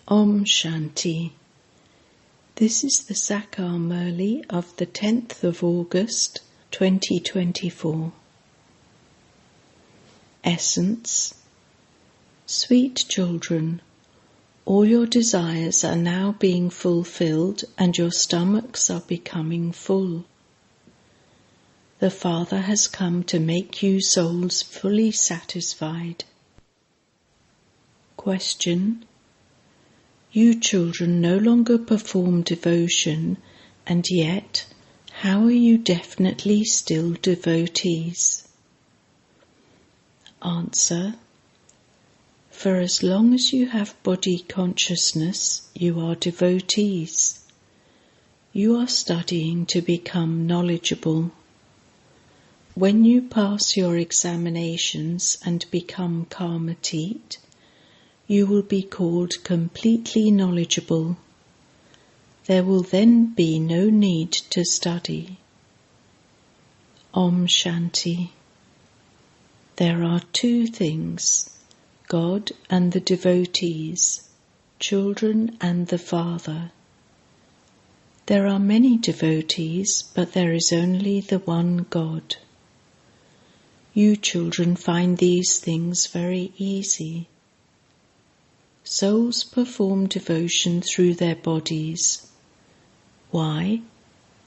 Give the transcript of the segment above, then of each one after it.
Om Shanti. This is the Sakar Murli of the 10th of August 2024. Essence. Sweet children, all your desires are now being fulfilled and your stomachs are becoming full. The Father has come to make you souls fully satisfied. Question. You children no longer perform devotion, and yet, how are you definitely still devotees? Answer. For as long as you have body consciousness, you are devotees. You are studying to become knowledgeable. When you pass your examinations and become karmatit, you will be called completely knowledgeable. There will then be no need to study. Om Shanti. There are two things, God and the devotees, children and the Father. There are many devotees, but there is only the one God. You children find these things very easy. Souls perform devotion through their bodies. Why?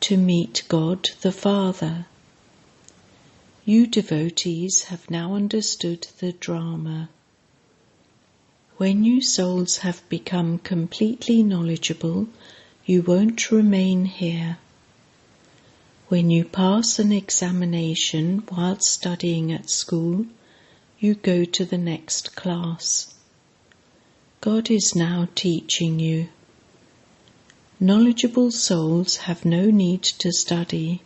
To meet God the Father. You devotees have now understood the drama. When you souls have become completely knowledgeable, you won't remain here. When you pass an examination while studying at school, you go to the next class. God is now teaching you. Knowledgeable souls have no need to study.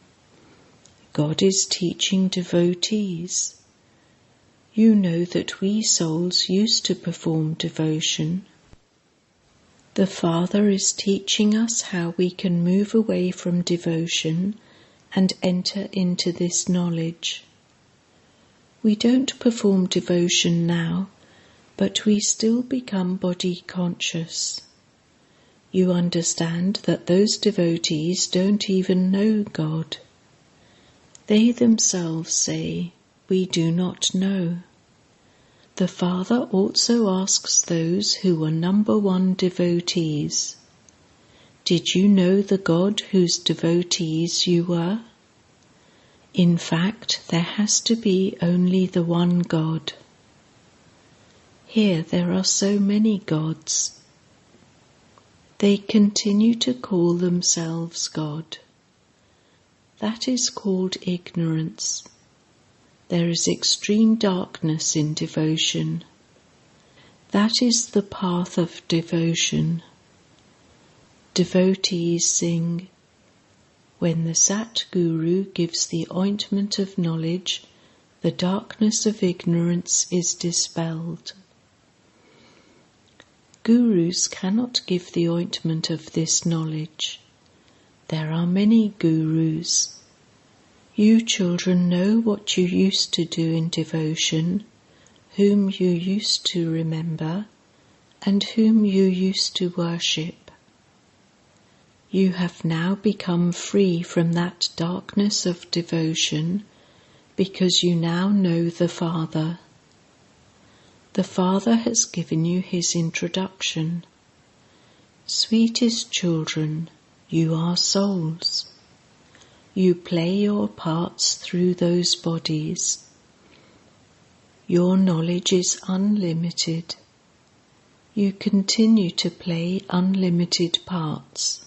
God is teaching devotees. You know that we souls used to perform devotion. The Father is teaching us how we can move away from devotion and enter into this knowledge. We don't perform devotion now, but we still become body conscious. You understand that those devotees don't even know God. They themselves say, "We do not know." The Father also asks those who were number one devotees, "Did you know the God whose devotees you were?" In fact, there has to be only the one God. Here there are so many gods. They continue to call themselves God. That is called ignorance. There is extreme darkness in devotion. That is the path of devotion. Devotees sing, "When the Sat Guru gives the ointment of knowledge, the darkness of ignorance is dispelled." Gurus cannot give the ointment of this knowledge. There are many gurus. You children know what you used to do in devotion, whom you used to remember, and whom you used to worship. You have now become free from that darkness of devotion because you now know the Father. The Father has given you his introduction. Sweetest children, you are souls. You play your parts through those bodies. Your knowledge is unlimited. You continue to play unlimited parts.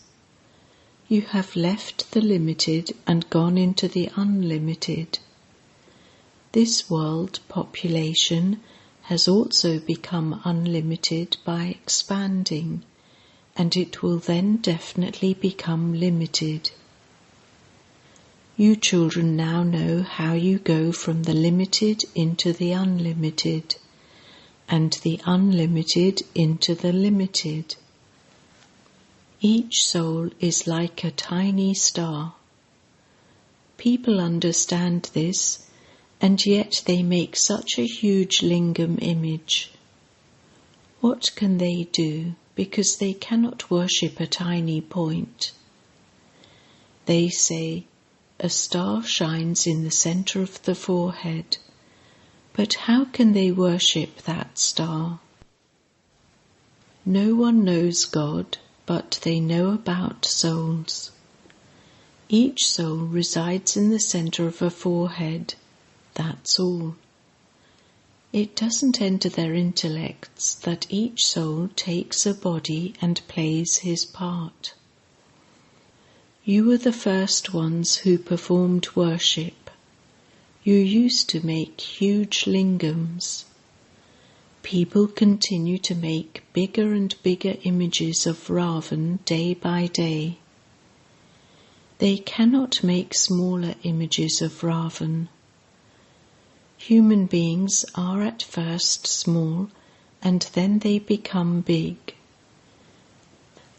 You have left the limited and gone into the unlimited. This world population has also become unlimited by expanding, and it will then definitely become limited. You children now know how you go from the limited into the unlimited, and the unlimited into the limited. Each soul is like a tiny star. People understand this, and yet they make such a huge lingam image. What can they do? because they cannot worship a tiny point. They say, a star shines in the center of the forehead, but how can they worship that star? No one knows God, but they know about souls. Each soul resides in the center of a forehead, that's all. It doesn't enter their intellects that each soul takes a body and plays his part. You were the first ones who performed worship. You used to make huge lingams. People continue to make bigger and bigger images of Ravan day by day. They cannot make smaller images of Ravan. Human beings are at first small and then they become big.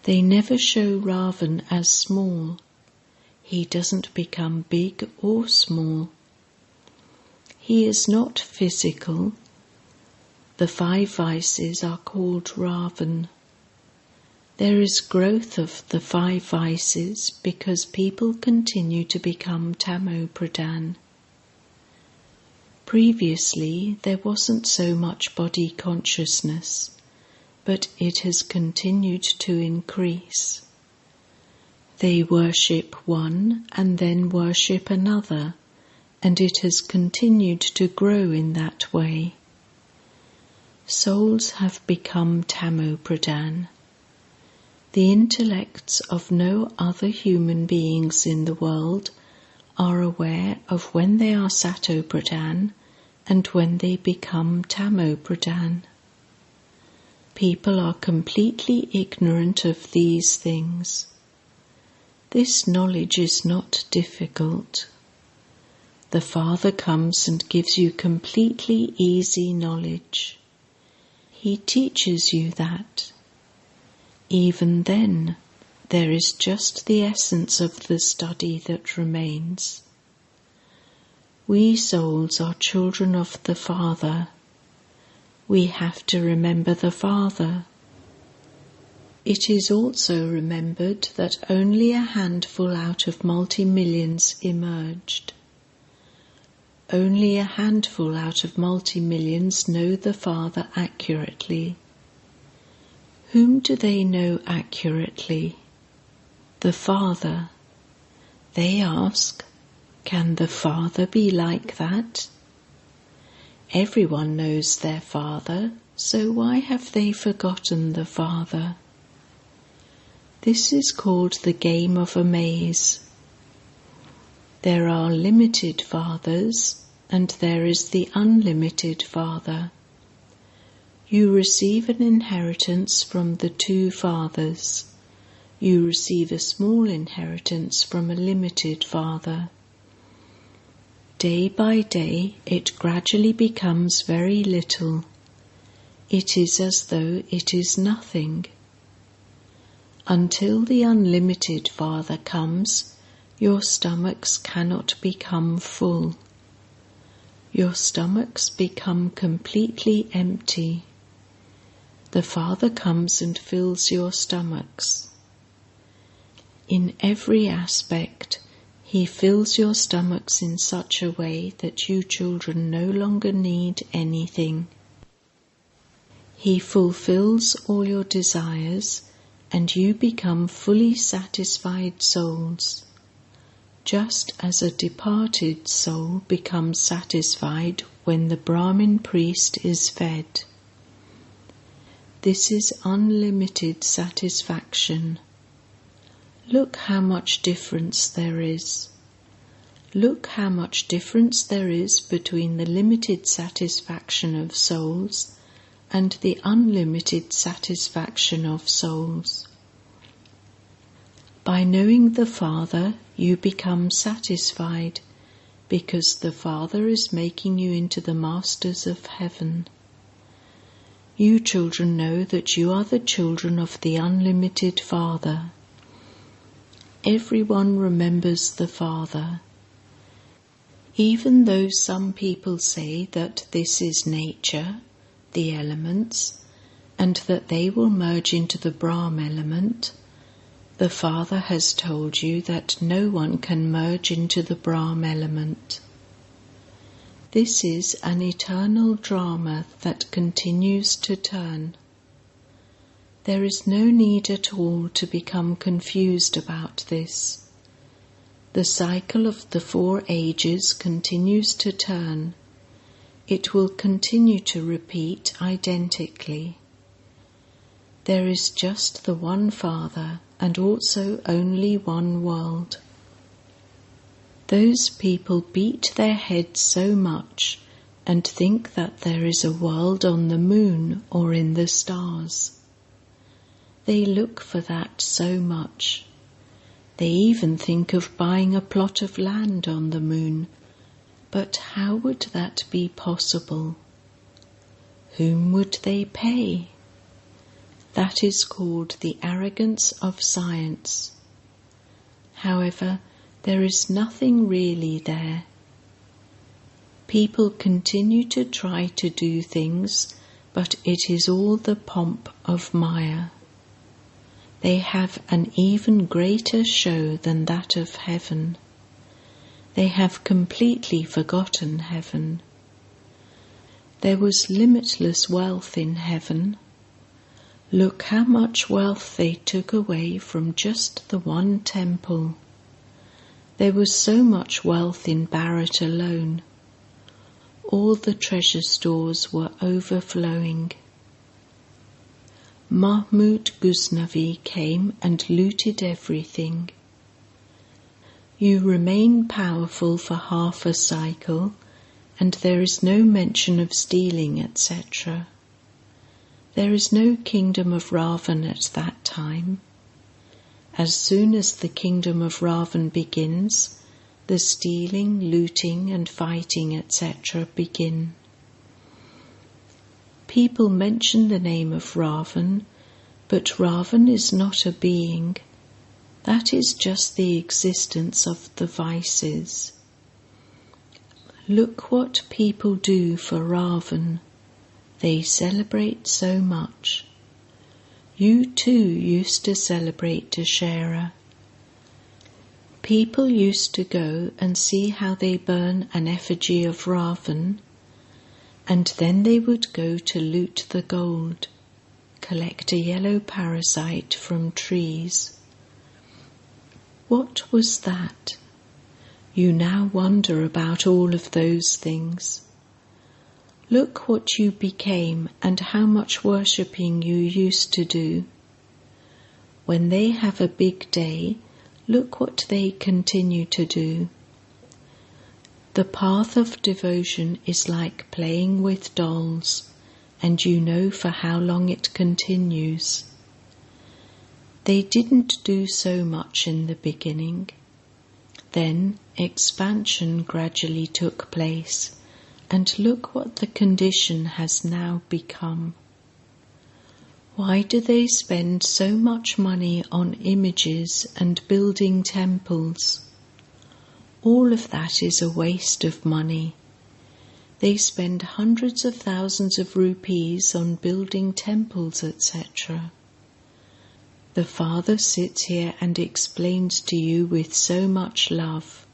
They never show Ravan as small. He doesn't become big or small. He is not physical. The 5 vices are called Ravan. There is growth of the 5 vices because people continue to become Tamo-Pradhan. Previously, there wasn't so much body consciousness, but it has continued to increase. They worship one and then worship another, and it has continued to grow in that way. Souls have become Tamo-Pradhan. The intellects of no other human beings in the world are aware of when they are Sato-Pradhan and when they become Tamo-Pradhan. People are completely ignorant of these things. This knowledge is not difficult. The Father comes and gives you completely easy knowledge. He teaches you that. Even then, there is just the essence of the study that remains. We souls are children of the Father. We have to remember the Father. It is also remembered that only a handful out of multi-millions emerged. Only a handful out of multi-millions know the Father accurately. Whom do they know accurately? The Father. They ask, can the Father be like that? Everyone knows their Father, so why have they forgotten the Father? This is called the game of a maze. There are limited fathers, and there is the unlimited Father. You receive an inheritance from the 2 fathers. You receive a small inheritance from a limited Father. Day by day, it gradually becomes very little. It is as though it is nothing. Until the unlimited Father comes, your stomachs cannot become full. Your stomachs become completely empty. The Father comes and fills your stomachs. In every aspect, He fills your stomachs in such a way that you children no longer need anything. He fulfills all your desires and you become fully satisfied souls, just as a departed soul becomes satisfied when the Brahmin priest is fed. This is unlimited satisfaction. Look how much difference there is. Look how much difference there is between the limited satisfaction of souls and the unlimited satisfaction of souls. By knowing the Father, you become satisfied, because the Father is making you into the masters of heaven. You children know that you are the children of the unlimited Father. Everyone remembers the Father. Even though some people say that this is nature, the elements, and that they will merge into the Brahma element, the Father has told you that no one can merge into the Brahma element. This is an eternal drama that continues to turn. There is no need at all to become confused about this. The cycle of the 4 ages continues to turn. It will continue to repeat identically. There is just the one Father and also only one world. Those people beat their heads so much and think that there is a world on the moon or in the stars. They look for that so much. They even think of buying a plot of land on the moon, but how would that be possible? Whom would they pay? That is called the arrogance of science. However, there is nothing really there. People continue to try to do things, but it is all the pomp of Maya. They have an even greater show than that of heaven. They have completely forgotten heaven. There was limitless wealth in heaven. Look how much wealth they took away from just the one temple. There was so much wealth in Bharat alone. All the treasure stores were overflowing. Mahmud Ghaznavi came and looted everything. You remain powerful for half a cycle, and there is no mention of stealing, etc. There is no kingdom of Ravan at that time. As soon as the kingdom of Ravan begins, the stealing, looting and fighting, etc. begin. People mention the name of Ravan, but Ravan is not a being. That is just the existence of the vices. Look what people do for Ravan. They celebrate so much. You too used to celebrate Dussehra. People used to go and see how they burn an effigy of Ravan, and then they would go to loot the gold, collect a yellow parasite from trees. What was that? You now wonder about all of those things. Look what you became and how much worshipping you used to do. When they have a big day, look what they continue to do. The path of devotion is like playing with dolls, and you know for how long it continues. They didn't do so much in the beginning. Then expansion gradually took place, and look what the condition has now become. Why do they spend so much money on images and building temples? All of that is a waste of money. They spend hundreds of thousands of rupees on building temples, etc. The Father sits here and explains to you with so much love.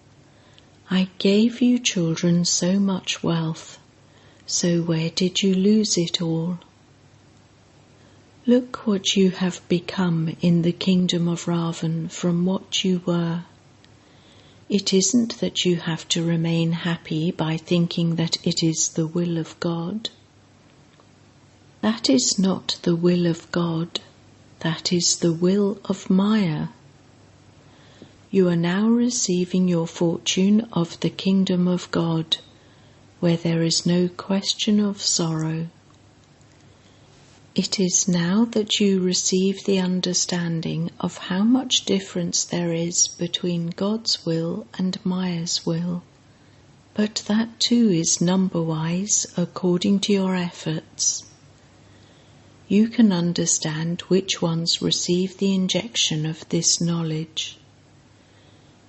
I gave you children so much wealth, so where did you lose it all? Look what you have become in the kingdom of Ravan from what you were. It isn't that you have to remain happy by thinking that it is the will of God. That is not the will of God, that is the will of Maya. You are now receiving your fortune of the kingdom of God, where there is no question of sorrow. It is now that you receive the understanding of how much difference there is between God's will and Maya's will, but that too is number-wise according to your efforts. You can understand which ones receive the injection of this knowledge.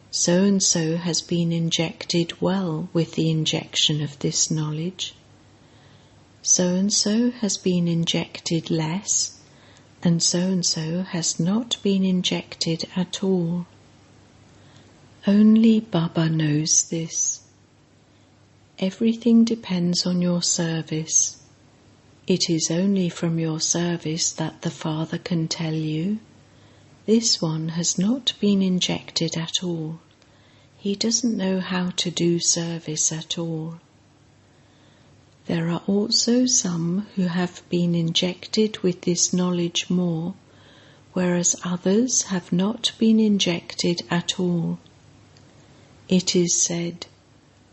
So-and-so has been injected well with the injection of this knowledge. So-and-so has been injected less, and so-and-so has not been injected at all. Only Baba knows this. Everything depends on your service. It is only from your service that the Father can tell you, this one has not been injected at all. He doesn't know how to do service at all. There are also some who have been injected with this knowledge more, whereas others have not been injected at all. It is said,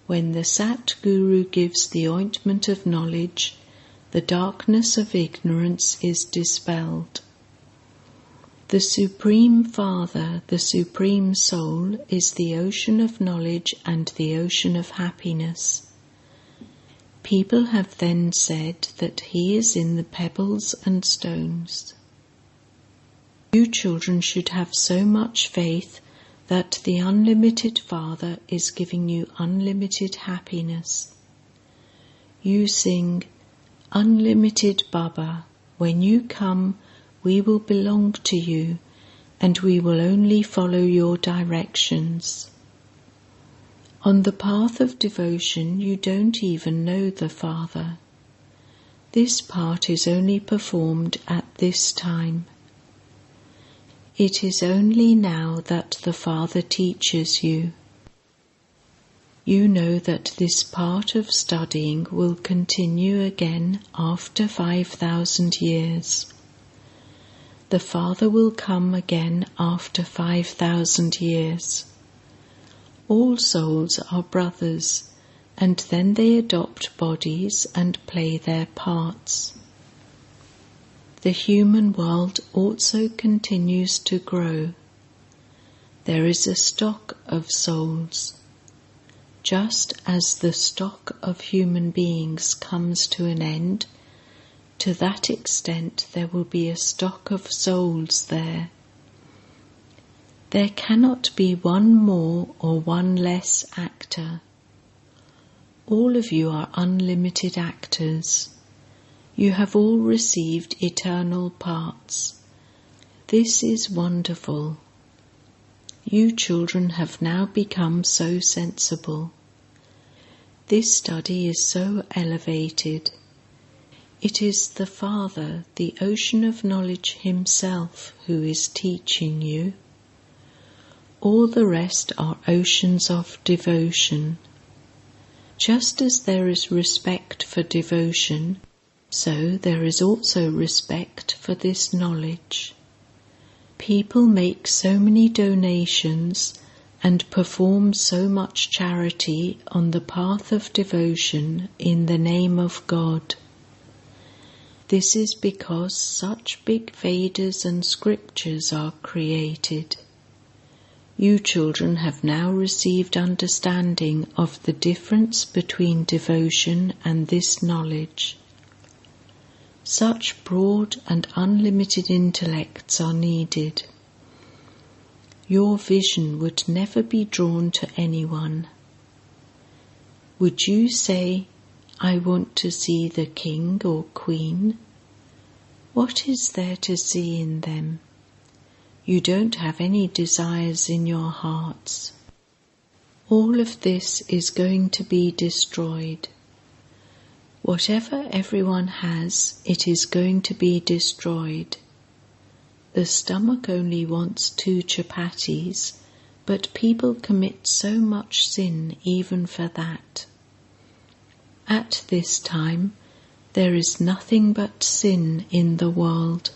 when the Sat Guru gives the ointment of knowledge, the darkness of ignorance is dispelled. The Supreme Father, the Supreme Soul, is the ocean of knowledge and the ocean of happiness. People have then said that he is in the pebbles and stones. You children should have so much faith that the unlimited Father is giving you unlimited happiness. You sing, Unlimited Baba, when you come, we will belong to you, and we will only follow your directions. On the path of devotion, you don't even know the Father. This part is only performed at this time. It is only now that the Father teaches you. You know that this part of studying will continue again after 5,000 years. The Father will come again after 5,000 years. All souls are brothers, and then they adopt bodies and play their parts. The human world also continues to grow. There is a stock of souls. Just as the stock of human beings comes to an end, to that extent there will be a stock of souls there. There cannot be one more or one less actor. All of you are unlimited actors. You have all received eternal parts. This is wonderful. You children have now become so sensible. This study is so elevated. It is the Father, the ocean of knowledge himself, who is teaching you. All the rest are oceans of devotion. Just as there is respect for devotion, so there is also respect for this knowledge. People make so many donations and perform so much charity on the path of devotion in the name of God. This is because such big Vedas and scriptures are created. You children have now received understanding of the difference between devotion and this knowledge. Such broad and unlimited intellects are needed. Your vision would never be drawn to anyone. Would you say, I want to see the king or queen? What is there to see in them? You don't have any desires in your hearts. All of this is going to be destroyed. Whatever everyone has, it is going to be destroyed. The stomach only wants 2 chapatis, but people commit so much sin even for that. At this time, there is nothing but sin in the world.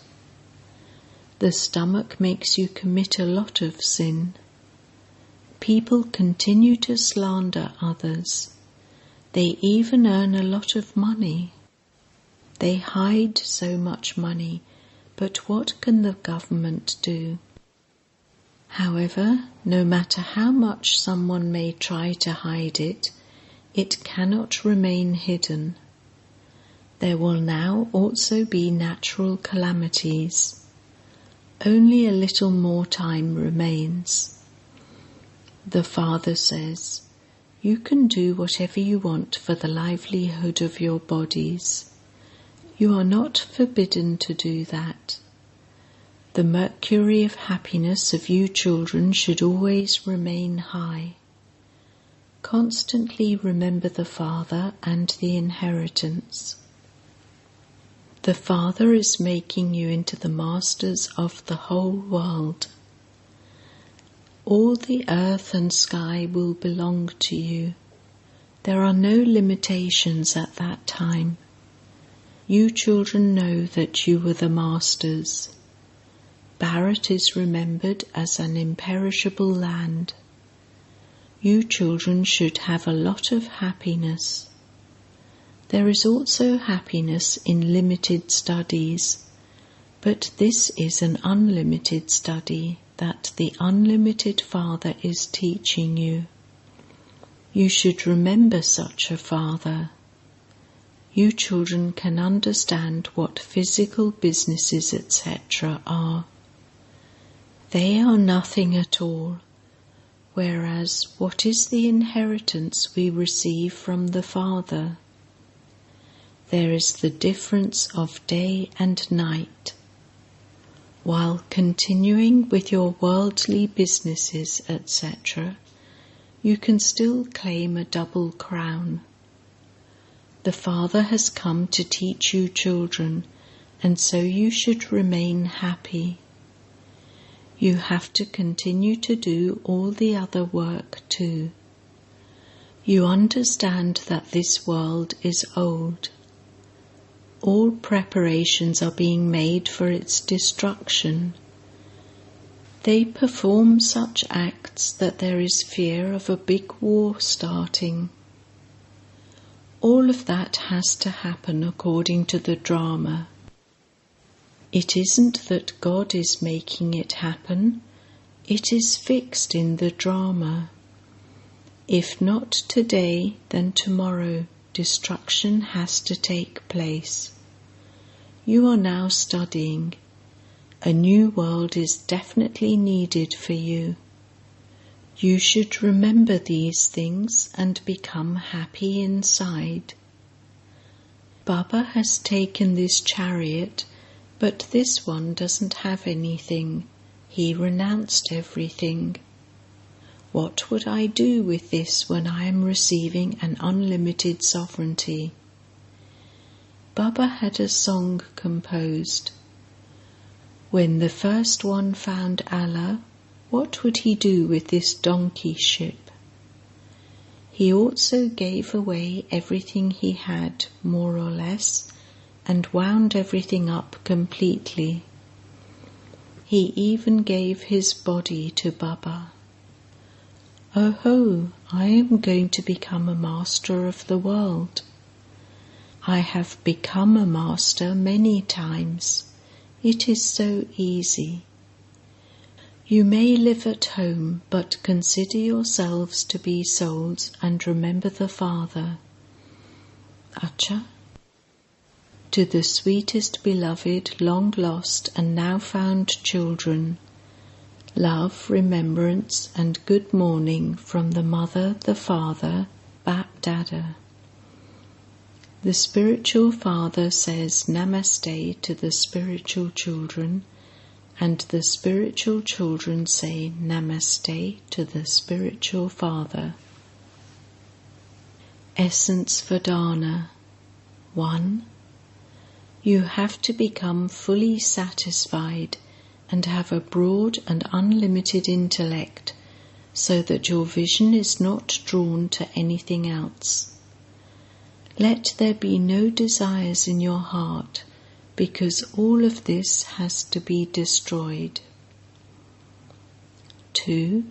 The stomach makes you commit a lot of sin. People continue to slander others. They even earn a lot of money. They hide so much money, but what can the government do? However, no matter how much someone may try to hide it, it cannot remain hidden. There will now also be natural calamities. Only a little more time remains. The Father says, you can do whatever you want for the livelihood of your bodies. You are not forbidden to do that. The mercury of happiness of you children should always remain high. Constantly remember the Father and the inheritance. The Father is making you into the masters of the whole world. All the earth and sky will belong to you. There are no limitations at that time. You children know that you were the masters. Bharat is remembered as an imperishable land. You children should have a lot of happiness. There is also happiness in limited studies, but this is an unlimited study that the unlimited Father is teaching you. You should remember such a Father. You children can understand what physical businesses, etc. are. They are nothing at all, whereas what is the inheritance we receive from the Father? There is the difference of day and night. While continuing with your worldly businesses, etc., you can still claim a double crown. The Father has come to teach you children, and so you should remain happy. You have to continue to do all the other work too. You understand that this world is old. All preparations are being made for its destruction. They perform such acts that there is fear of a big war starting. All of that has to happen according to the drama. It isn't that God is making it happen, it is fixed in the drama. If not today, then tomorrow destruction has to take place. You are now studying. A new world is definitely needed for you. You should remember these things and become happy inside. Baba has taken this chariot, but this one doesn't have anything. He renounced everything. What would I do with this when I am receiving an unlimited sovereignty? Baba had a song composed. When the first one found Allah, what would he do with this donkey ship? He also gave away everything he had, more or less, and wound everything up completely. He even gave his body to Baba. Oh ho, I am going to become a master of the world. I have become a master many times. It is so easy. You may live at home, but consider yourselves to be souls and remember the Father. Acha? To the sweetest beloved, long lost and now found children, love, remembrance and good morning from the Mother, the Father, Bap Dada. The spiritual Father says Namaste to the spiritual children, and the spiritual children say Namaste to the spiritual Father. Essence Vedana 1. You have to become fully satisfied and have a broad and unlimited intellect so that your vision is not drawn to anything else. Let there be no desires in your heart, because all of this has to be destroyed. 2.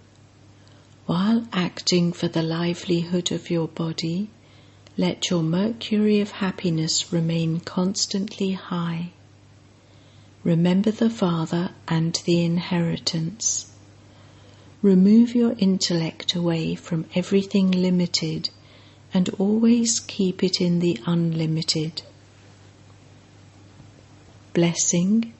While acting for the livelihood of your body, let your mercury of happiness remain constantly high. Remember the Father and the inheritance. Remove your intellect away from everything limited and always keep it in the unlimited. Blessing.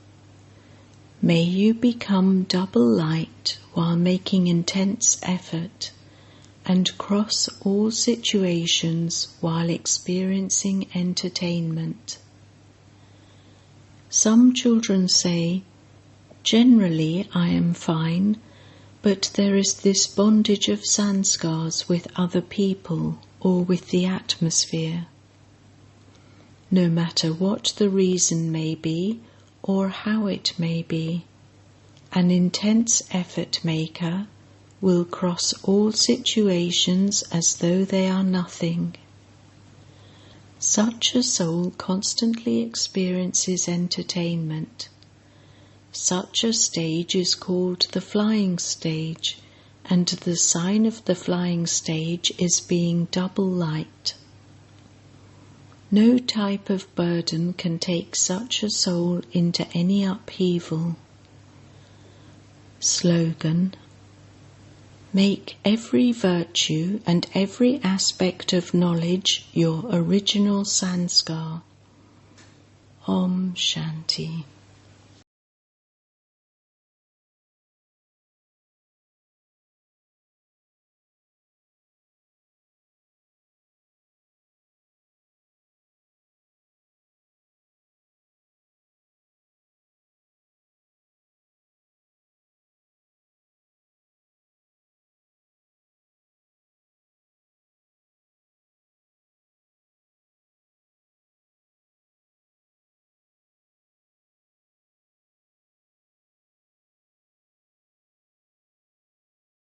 May you become double light while making intense effort and cross all situations while experiencing entertainment. Some children say, "Generally I am fine, but there is this bondage of sanskars with other people or with the atmosphere." No matter what the reason may be or how it may be, an intense effort maker will cross all situations as though they are nothing. Such a soul constantly experiences entertainment. Such a stage is called the flying stage, and the sign of the flying stage is being double light. No type of burden can take such a soul into any upheaval. Slogan: make every virtue and every aspect of knowledge your original sanskar. Om Shanti.